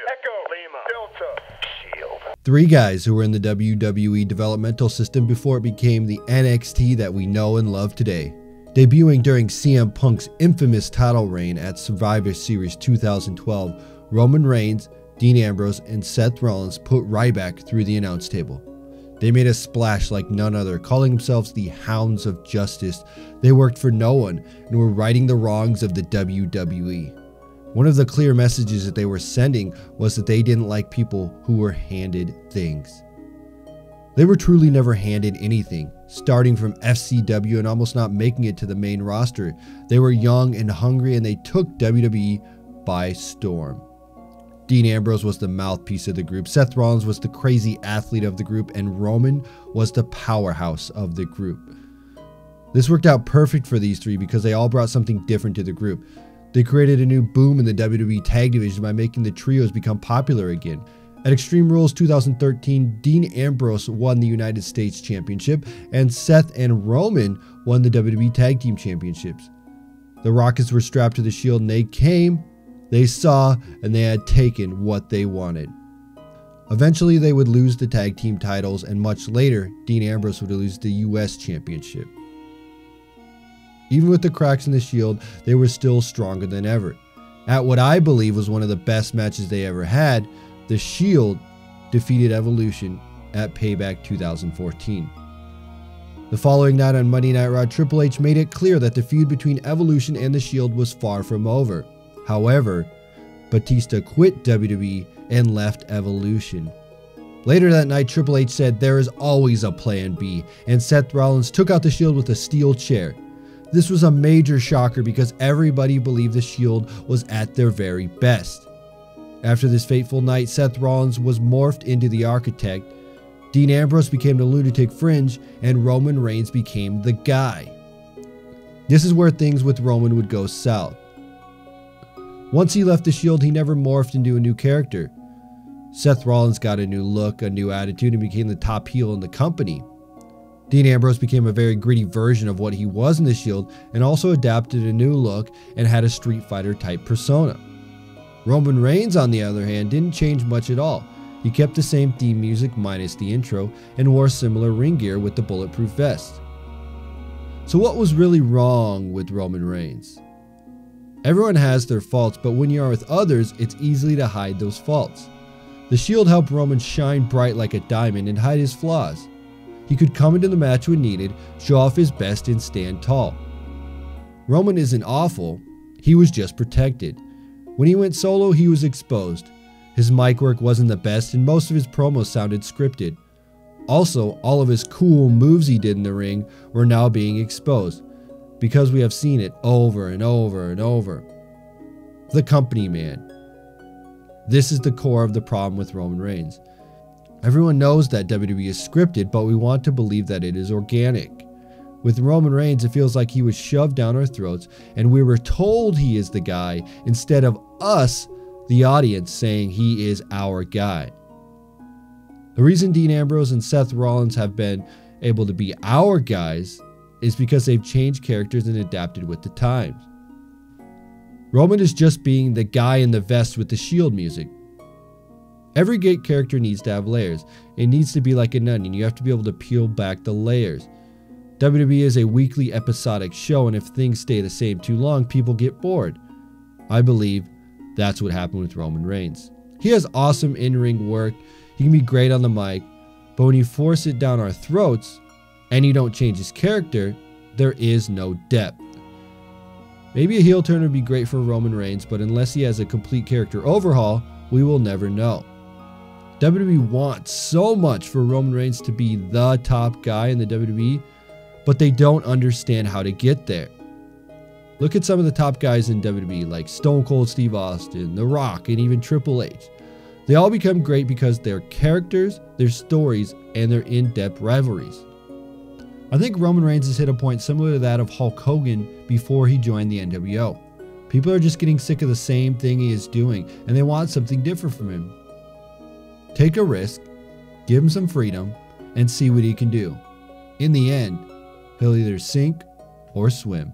Echo, Lima, Delta, Shield. 3 guys who were in the WWE developmental system before it became the NXT that we know and love today. Debuting during CM Punk's infamous title reign at Survivor Series 2012, Roman Reigns, Dean Ambrose, and Seth Rollins put Ryback through the announce table. They made a splash like none other, calling themselves the Hounds of Justice. They worked for no one and were righting the wrongs of the WWE. One of the clear messages that they were sending was that they didn't like people who were handed things. They were truly never handed anything, starting from FCW and almost not making it to the main roster. They were young and hungry, and they took WWE by storm. Dean Ambrose was the mouthpiece of the group, Seth Rollins was the crazy athlete of the group, and Roman was the powerhouse of the group. This worked out perfect for these 3 because they all brought something different to the group. They created a new boom in the WWE tag division by making the trios become popular again. At Extreme Rules 2013, Dean Ambrose won the United States Championship, and Seth and Roman won the WWE Tag Team Championships. The Rockets were strapped to the Shield, and they came, they saw, and they had taken what they wanted. Eventually, they would lose the tag team titles, and much later, Dean Ambrose would lose the US Championship. Even with the cracks in the Shield, they were still stronger than ever. At what I believe was one of the best matches they ever had, the Shield defeated Evolution at Payback 2014. The following night on Monday Night Raw, Triple H made it clear that the feud between Evolution and the Shield was far from over. However, Batista quit WWE and left Evolution. Later that night, Triple H said there is always a plan B, and Seth Rollins took out the Shield with a steel chair. This was a major shocker because everybody believed the Shield was at their very best. After this fateful night, Seth Rollins was morphed into the Architect, Dean Ambrose became the Lunatic Fringe, and Roman Reigns became the Guy. This is where things with Roman would go south. Once he left the Shield, he never morphed into a new character. Seth Rollins got a new look, a new attitude, and became the top heel in the company. Dean Ambrose became a very gritty version of what he was in the Shield and also adapted a new look and had a Street Fighter type persona. Roman Reigns, on the other hand, didn't change much at all. He kept the same theme music minus the intro and wore similar ring gear with the bulletproof vest. So what was really wrong with Roman Reigns? Everyone has their faults, but when you are with others, it's easy to hide those faults. The Shield helped Roman shine bright like a diamond and hide his flaws. He could come into the match when needed, show off his best, and stand tall. Roman isn't awful, he was just protected. When he went solo, he was exposed. His mic work wasn't the best, and most of his promos sounded scripted. Also, all of his cool moves he did in the ring were now being exposed, because we have seen it over and over and over. The company man. This is the core of the problem with Roman Reigns. Everyone knows that WWE is scripted, but we want to believe that it is organic. With Roman Reigns, it feels like he was shoved down our throats, and we were told he is the guy, instead of us, the audience, saying he is our guy. The reason Dean Ambrose and Seth Rollins have been able to be our guys is because they've changed characters and adapted with the times. Roman is just being the guy in the vest with the Shield music. Every great character needs to have layers. It needs to be like an onion. You have to be able to peel back the layers. WWE is a weekly episodic show, and if things stay the same too long, people get bored. I believe that's what happened with Roman Reigns. He has awesome in-ring work. He can be great on the mic, but when you force it down our throats and you don't change his character, there is no depth. Maybe a heel turn would be great for Roman Reigns, but unless he has a complete character overhaul, we will never know. WWE wants so much for Roman Reigns to be the top guy in the WWE, but they don't understand how to get there. Look at some of the top guys in WWE like Stone Cold Steve Austin, The Rock, and even Triple H. They all become great because their characters, their stories, and their in-depth rivalries. I think Roman Reigns has hit a point similar to that of Hulk Hogan before he joined the NWO. People are just getting sick of the same thing he is doing, and they want something different from him. Take a risk, give him some freedom, and see what he can do. In the end, he'll either sink or swim.